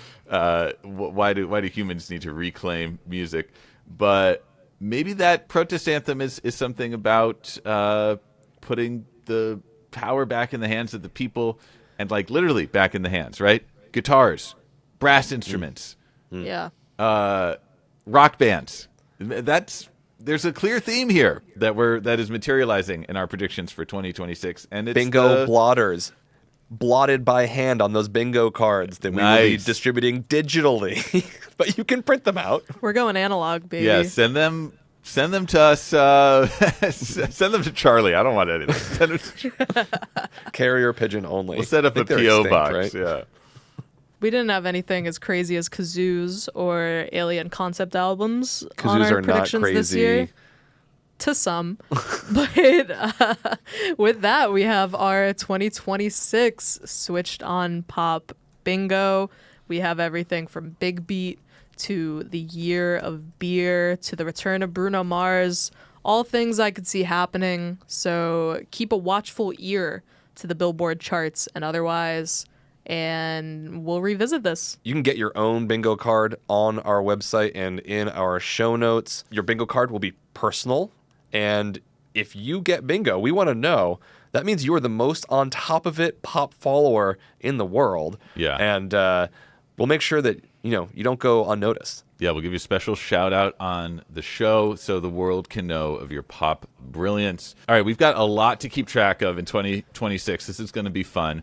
Why do humans need to reclaim music? But maybe that protest anthem is something about putting the power back in the hands of the people, and like literally back in the hands, right? Guitars, brass instruments. Yeah. Rock bands. There's a clear theme here that is materializing in our predictions for 2026, and it's Bingo blotters. Blotted by hand on those bingo cards that we will be Nice. distributing digitally. But you can print them out. We're going analog, baby. Yeah, send them to us. Send them to Charlie. I don't want anything. Send them to Carrier pigeon only. We'll set up I a think they're PO extinct, box. right? Yeah. We didn't have anything as crazy as kazoos or alien concept albums on Kazoos our are not predictions this crazy. year. To some. But with that, we have our 2026 switched on pop bingo. We have everything from Big Beat to the Year of Beer to the return of Bruno Mars. All things I could see happening. So keep a watchful ear to the Billboard charts and otherwise. And we'll revisit this. You can get your own bingo card on our website and in our show notes. Your bingo card will be personal. And if you get bingo, we want to know. That means you are the most on top of it pop follower in the world. Yeah. And we'll make sure that, you don't go unnoticed. Yeah, we'll give you a special shout out on the show so the world can know of your pop brilliance. All right, we've got a lot to keep track of in 2026. This is going to be fun.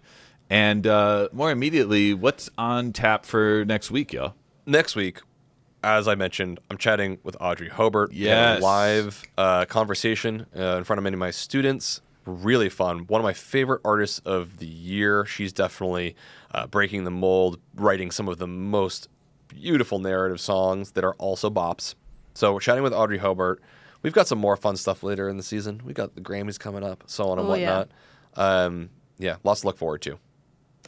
And more immediately, what's on tap for next week, y'all? Next week, as I mentioned, I'm chatting with Audrey Hobart. Yes. A live conversation in front of many of my students. Really fun. One of my favorite artists of the year. She's definitely breaking the mold, writing some of the most beautiful narrative songs that are also bops. So we're chatting with Audrey Hobart. We've got some more fun stuff later in the season. We got the Grammys coming up, so on and Oh, yeah. whatnot. Yeah, lots to look forward to.